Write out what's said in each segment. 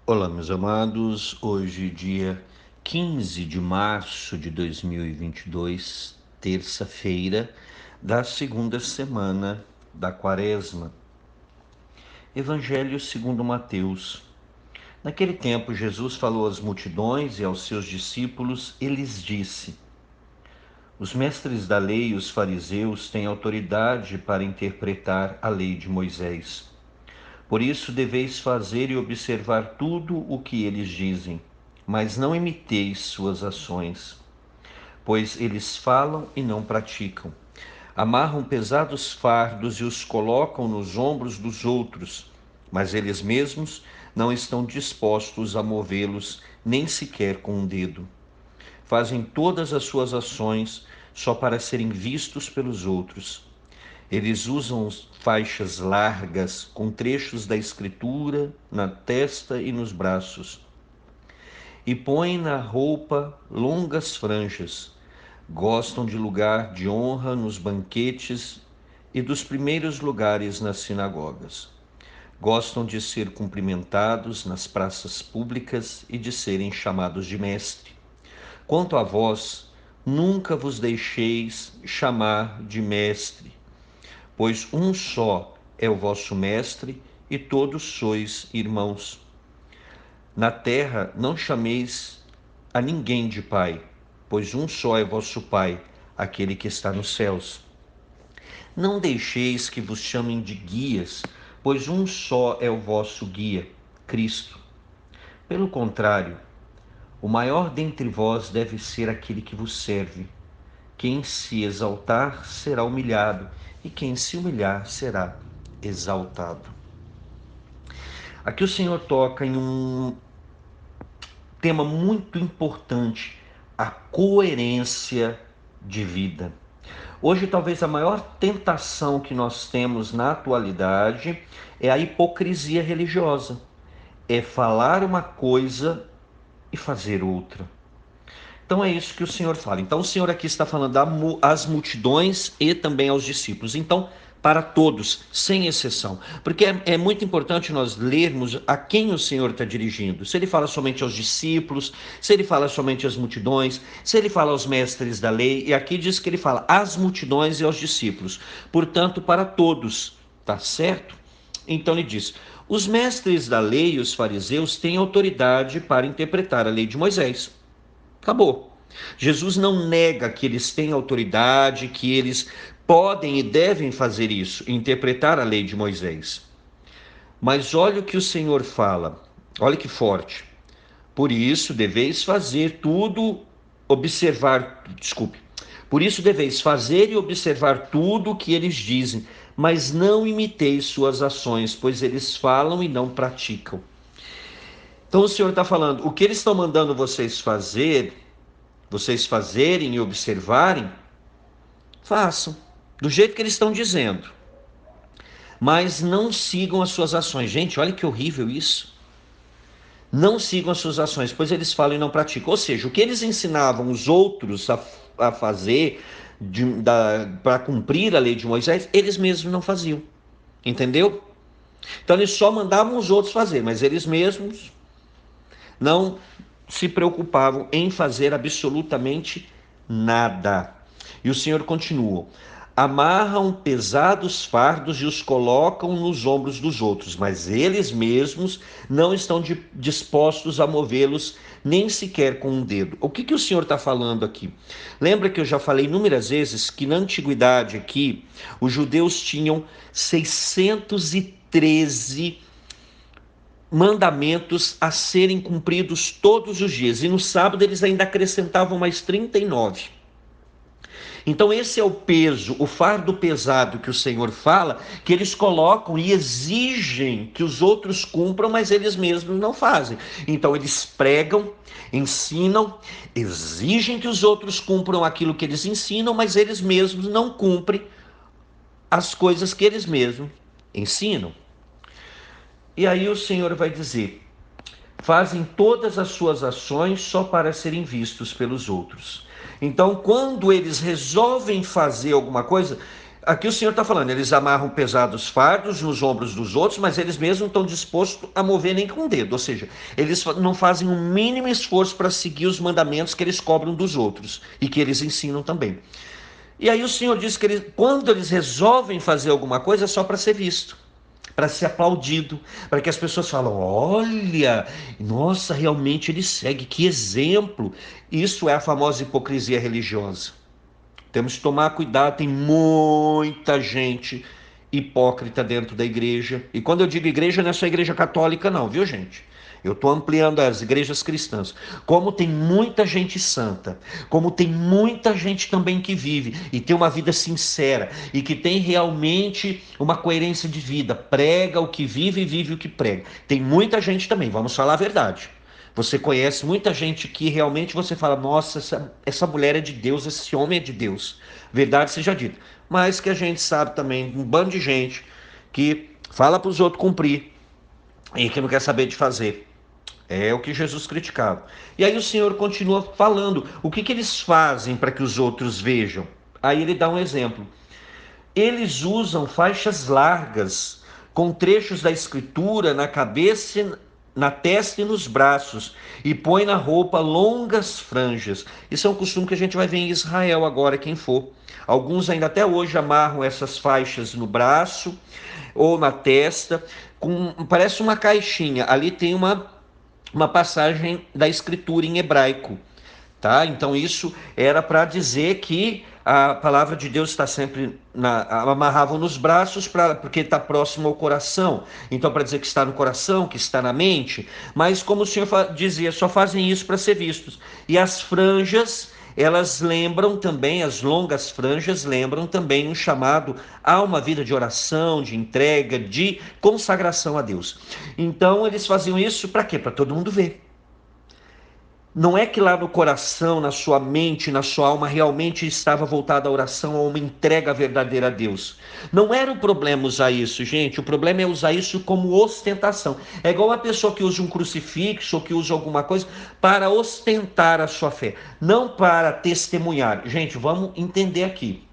Olá, meus amados. Hoje, dia 15 de março de 2022, terça-feira da segunda semana da Quaresma. Evangelho segundo Mateus. Naquele tempo, Jesus falou às multidões e aos seus discípulos e lhes disse: Os mestres da lei e os fariseus têm autoridade para interpretar a lei de Moisés. Por isso deveis fazer e observar tudo o que eles dizem, mas não imiteis suas ações, pois eles falam e não praticam. Amarram pesados fardos e os colocam nos ombros dos outros, mas eles mesmos não estão dispostos a movê-los nem sequer com um dedo. Fazem todas as suas ações só para serem vistos pelos outros. Eles usam faixas largas com trechos da Escritura na testa e nos braços, e põem na roupa longas franjas. Gostam de lugar de honra nos banquetes e dos primeiros lugares nas sinagogas. Gostam de ser cumprimentados nas praças públicas e de serem chamados de mestre. Quanto a vós, nunca vos deixeis chamar de mestre, pois um só é o vosso mestre e todos sois irmãos. Na terra não chameis a ninguém de pai, pois um só é vosso Pai, aquele que está nos céus. Não deixeis que vos chamem de guias, pois um só é o vosso guia, Cristo. Pelo contrário, o maior dentre vós deve ser aquele que vos serve. Quem se exaltar será humilhado, e quem se humilhar será exaltado. Aqui o Senhor toca em um tema muito importante, a coerência de vida. Hoje, talvez a maior tentação que nós temos na atualidade é a hipocrisia religiosa. É falar uma coisa e fazer outra. Então é isso que o Senhor fala. Então o Senhor aqui está falando às multidões e também aos discípulos. Então, para todos, sem exceção. Porque é muito importante nós lermos a quem o Senhor está dirigindo. Se ele fala somente aos discípulos, se ele fala somente às multidões, se ele fala aos mestres da lei. E aqui diz que ele fala às multidões e aos discípulos. Portanto, para todos. Tá certo? Então ele diz: os mestres da lei e os fariseus têm autoridade para interpretar a lei de Moisés. Acabou. Jesus não nega que eles têm autoridade, que eles podem e devem fazer isso, interpretar a lei de Moisés. Mas olha o que o Senhor fala, olha que forte. Por isso deveis fazer tudo, por isso deveis fazer e observar tudo o que eles dizem, mas não imiteis suas ações, pois eles falam e não praticam. Então o Senhor está falando, o que eles estão mandando vocês fazerem e observarem, façam, do jeito que eles estão dizendo. Mas não sigam as suas ações. Gente, olha que horrível isso. Não sigam as suas ações, pois eles falam e não praticam. Ou seja, o que eles ensinavam os outros a fazer para cumprir a lei de Moisés, eles mesmos não faziam. Entendeu? Então eles só mandavam os outros fazer, mas eles mesmos não se preocupavam em fazer absolutamente nada. E o Senhor continua: amarram pesados fardos e os colocam nos ombros dos outros, mas eles mesmos não estão dispostos a movê-los nem sequer com um dedo. O que o Senhor está falando aqui? Lembra que eu já falei inúmeras vezes que na antiguidade aqui, os judeus tinham 613 mandamentos a serem cumpridos todos os dias, e no sábado eles ainda acrescentavam mais 39. Então esse é o peso, o fardo pesado que o Senhor fala, que eles colocam e exigem que os outros cumpram, mas eles mesmos não fazem. Então eles pregam, ensinam, exigem que os outros cumpram aquilo que eles ensinam, mas eles mesmos não cumprem as coisas que eles mesmos ensinam. E aí o Senhor vai dizer: fazem todas as suas ações só para serem vistos pelos outros. Então, quando eles resolvem fazer alguma coisa, Aqui o Senhor está falando, eles amarram pesados fardos nos ombros dos outros, mas eles mesmos não estão dispostos a mover nem com o dedo, ou seja, eles não fazem o mínimo esforço para seguir os mandamentos que eles cobram dos outros e que eles ensinam também. E aí o Senhor diz que quando eles resolvem fazer alguma coisa é só para ser visto, para ser aplaudido, para que as pessoas falam, olha, nossa, realmente ele segue, que exemplo. Isso é a famosa hipocrisia religiosa. Temos que tomar cuidado, tem muita gente hipócrita dentro da igreja. E quando eu digo igreja, não é só igreja católica não, viu gente? Eu estou ampliando as igrejas cristãs. Como tem muita gente santa, como tem muita gente também que vive e tem uma vida sincera e que tem realmente uma coerência de vida, prega o que vive e vive o que prega. Tem muita gente também, vamos falar a verdade. Você conhece muita gente que realmente você fala, nossa, essa mulher é de Deus, esse homem é de Deus. Verdade seja dita. Mas que a gente sabe também, um bando de gente que fala para os outros cumprir e que não quer saber de fazer. É o que Jesus criticava. E aí o Senhor continua falando, o que eles fazem para que os outros vejam? Aí ele dá um exemplo. Eles usam faixas largas, com trechos da escritura na cabeça, na testa e nos braços, e põe na roupa longas franjas. Isso é um costume que a gente vai ver em Israel agora, quem for. Alguns ainda até hoje amarram essas faixas no braço ou na testa, parece uma caixinha. Ali tem uma passagem da escritura em hebraico. Tá? Então isso era para dizer que a palavra de Deus está sempre amarravam nos braços porque está próximo ao coração. Então para dizer que está no coração, que está na mente. Mas como o Senhor dizia, só fazem isso para ser vistos. E as franjas, elas lembram também, as longas franjas lembram também um chamado a uma vida de oração, de entrega, de consagração a Deus. Então eles faziam isso para quê? Para todo mundo ver. Não é que lá no coração, na sua mente, na sua alma, realmente estava voltada a oração, a uma entrega verdadeira a Deus. Não era o problema usar isso, gente. O problema é usar isso como ostentação. É igual a pessoa que usa um crucifixo ou que usa alguma coisa para ostentar a sua fé, não para testemunhar. Gente, vamos entender aqui.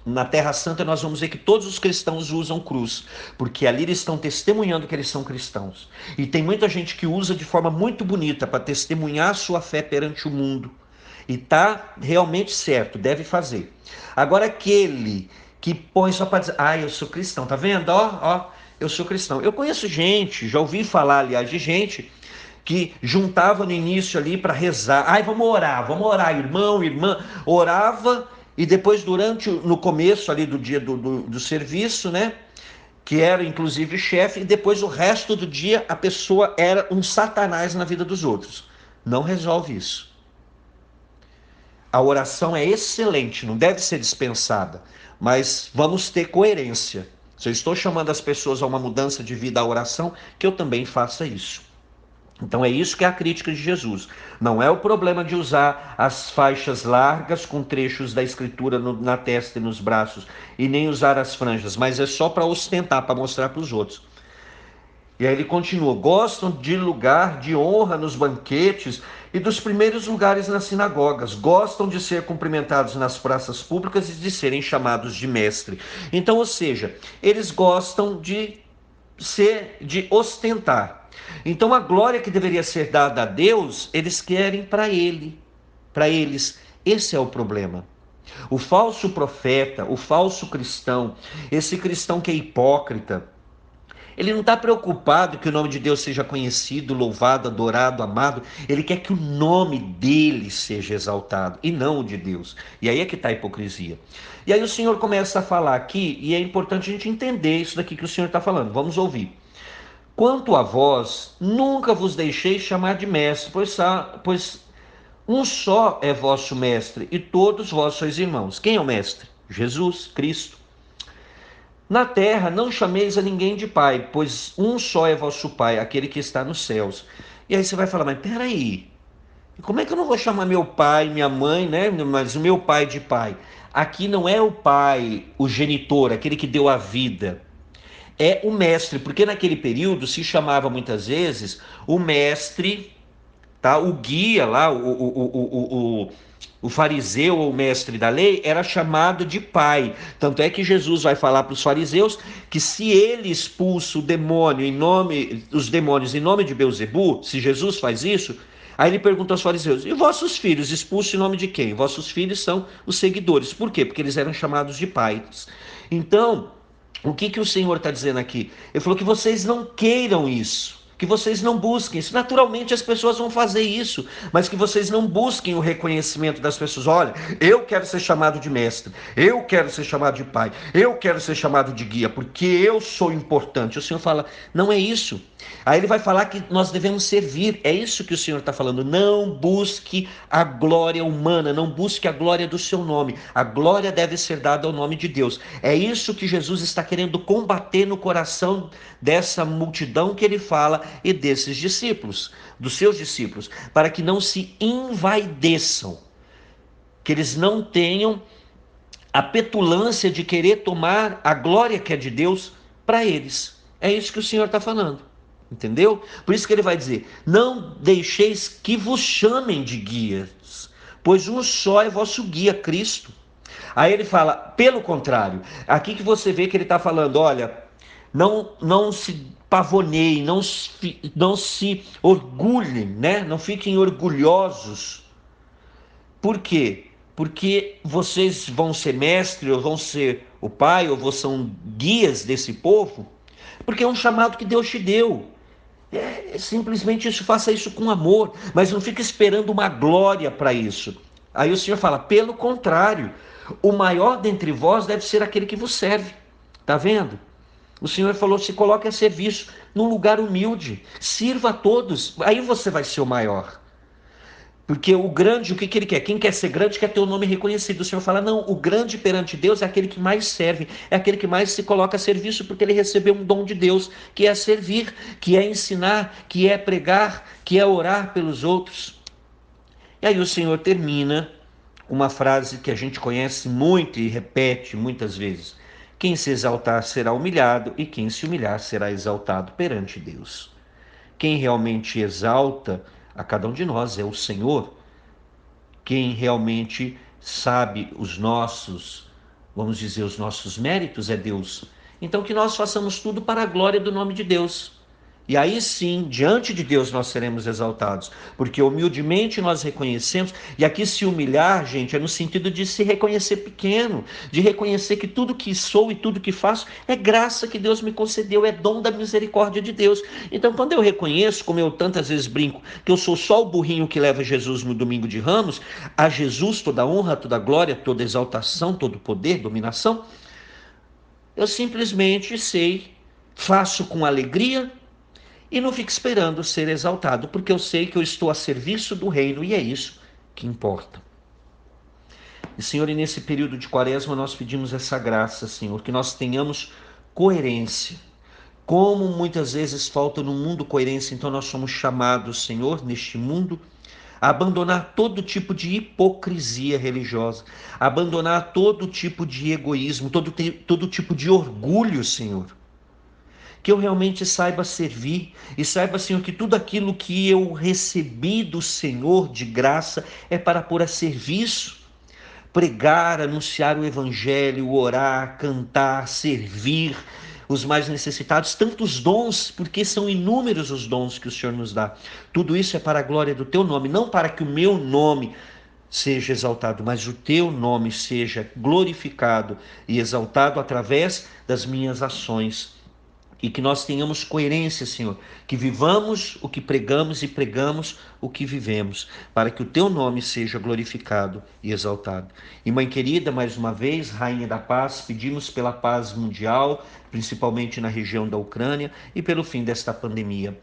Na Terra Santa nós vamos ver que todos os cristãos usam cruz, porque ali eles estão testemunhando que eles são cristãos. E tem muita gente que usa de forma muito bonita para testemunhar a sua fé perante o mundo. E está realmente certo, deve fazer. Agora aquele que põe só para dizer, eu sou cristão, tá vendo? Eu sou cristão. Eu conheço gente, já ouvi falar, aliás, de gente que juntava no início ali para rezar. Vamos orar, irmão, irmã. Orava. E depois, no começo ali do dia do serviço, né? Que era inclusive chefe, e depois o resto do dia a pessoa era um satanás na vida dos outros. Não resolve isso. A oração é excelente, não deve ser dispensada, mas vamos ter coerência. Se eu estou chamando as pessoas a uma mudança de vida, à oração, que eu também faça isso. Então é isso que é a crítica de Jesus. Não é o problema de usar as faixas largas com trechos da escritura na testa e nos braços, e nem usar as franjas, mas é só para ostentar, para mostrar para os outros. E aí ele continua, gostam de lugar de honra nos banquetes e dos primeiros lugares nas sinagogas, gostam de ser cumprimentados nas praças públicas e de serem chamados de mestre. Então, ou seja, eles gostam de ostentar. Então a glória que deveria ser dada a Deus, eles querem para eles. Esse é o problema. O falso profeta, o falso cristão, esse cristão que é hipócrita, ele não está preocupado que o nome de Deus seja conhecido, louvado, adorado, amado. Ele quer que o nome dele seja exaltado e não o de Deus. E aí é que está a hipocrisia. E aí o Senhor começa a falar aqui, e é importante a gente entender isso daqui que o Senhor está falando. Vamos ouvir. Quanto a vós, nunca vos deixei chamar de mestre, pois um só é vosso mestre, e todos vós sois irmãos. Quem é o mestre? Jesus, Cristo. Na terra não chameis a ninguém de pai, pois um só é vosso pai, aquele que está nos céus. E aí você vai falar, mas peraí, como é que eu não vou chamar meu pai, minha mãe, né? Mas o meu pai de pai? Aqui não é o pai, o genitor, aquele que deu a vida. É o mestre, porque naquele período se chamava muitas vezes o mestre tá? O guia lá, o fariseu ou mestre da lei era chamado de pai. Tanto é que Jesus vai falar para os fariseus que se ele expulsa o demônio os demônios em nome de Beelzebu, se Jesus faz isso, aí ele pergunta aos fariseus: e vossos filhos expulsam em nome de quem? Vossos filhos são os seguidores. Por quê? Porque eles eram chamados de pais. Então, o que o Senhor está dizendo aqui? Ele falou que vocês não queiram isso, que vocês não busquem isso. Naturalmente as pessoas vão fazer isso, mas que vocês não busquem o reconhecimento das pessoas. Olha, eu quero ser chamado de mestre, eu quero ser chamado de pai, eu quero ser chamado de guia, porque eu sou importante. O Senhor fala, não é isso. Aí ele vai falar que nós devemos servir. É isso que o Senhor está falando. Não busque a glória humana, não busque a glória do seu nome. A glória deve ser dada ao nome de Deus. É isso que Jesus está querendo combater no coração dessa multidão que ele fala e desses discípulos, dos seus discípulos, para que não se envaideçam, que eles não tenham a petulância de querer tomar a glória que é de Deus para eles. É isso que o Senhor está falando. Entendeu? Por isso que ele vai dizer: não deixeis que vos chamem de guias, pois um só é vosso guia, Cristo. Aí ele fala, pelo contrário, aqui que você vê que ele está falando, olha, não se pavoneiem, não se orgulhem, né? Não fiquem orgulhosos. Por quê? Porque vocês vão ser mestre, ou vão ser o pai, ou são guias desse povo, porque é um chamado que Deus te deu. Simplesmente isso, faça isso com amor, mas não fique esperando uma glória para isso. Aí o Senhor fala, pelo contrário, o maior dentre vós deve ser aquele que vos serve. Tá vendo? O Senhor falou, se coloque a serviço num lugar humilde, sirva a todos, aí você vai ser o maior. Porque o grande, o que ele quer? Quem quer ser grande quer ter o nome reconhecido. O Senhor fala, não, o grande perante Deus é aquele que mais serve, é aquele que mais se coloca a serviço, porque ele recebeu um dom de Deus, que é servir, que é ensinar, que é pregar, que é orar pelos outros. E aí o Senhor termina uma frase que a gente conhece muito e repete muitas vezes. Quem se exaltar será humilhado, e quem se humilhar será exaltado perante Deus. Quem realmente exalta a cada um de nós é o Senhor. Quem realmente sabe os nossos, vamos dizer, os nossos méritos é Deus. Então que nós façamos tudo para a glória do nome de Deus. E aí sim, diante de Deus nós seremos exaltados, porque humildemente nós reconhecemos, e aqui se humilhar, gente, é no sentido de se reconhecer pequeno, de reconhecer que tudo que sou e tudo que faço é graça que Deus me concedeu, é dom da misericórdia de Deus. Então quando eu reconheço, como eu tantas vezes brinco, que eu sou só o burrinho que leva Jesus no domingo de Ramos, a Jesus toda honra, toda glória, toda exaltação, todo poder, dominação, eu simplesmente sei, faço com alegria, e não fique esperando ser exaltado, porque eu sei que eu estou a serviço do reino e é isso que importa. E, Senhor, e nesse período de quaresma nós pedimos essa graça, Senhor, que nós tenhamos coerência. Como muitas vezes falta no mundo coerência, então nós somos chamados, Senhor, neste mundo, a abandonar todo tipo de hipocrisia religiosa, a abandonar todo tipo de egoísmo, todo tipo de orgulho, Senhor. Que eu realmente saiba servir e saiba, Senhor, que tudo aquilo que eu recebi do Senhor de graça é para pôr a serviço, pregar, anunciar o Evangelho, orar, cantar, servir os mais necessitados, tantos dons, porque são inúmeros os dons que o Senhor nos dá. Tudo isso é para a glória do Teu nome, não para que o meu nome seja exaltado, mas o Teu nome seja glorificado e exaltado através das minhas ações. E que nós tenhamos coerência, Senhor, que vivamos o que pregamos e pregamos o que vivemos, para que o Teu nome seja glorificado e exaltado. E Mãe querida, mais uma vez, Rainha da Paz, pedimos pela paz mundial, principalmente na região da Ucrânia, e pelo fim desta pandemia.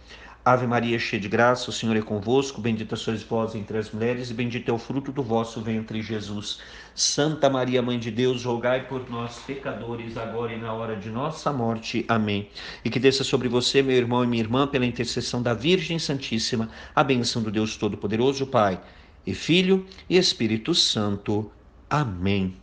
Ave Maria, cheia de graça, o Senhor é convosco, bendita sois vós entre as mulheres, e bendito é o fruto do vosso ventre, Jesus. Santa Maria, Mãe de Deus, rogai por nós, pecadores, agora e na hora de nossa morte. Amém. E que desça sobre você, meu irmão e minha irmã, pela intercessão da Virgem Santíssima, a bênção do Deus Todo-Poderoso, Pai, e Filho, e Espírito Santo. Amém.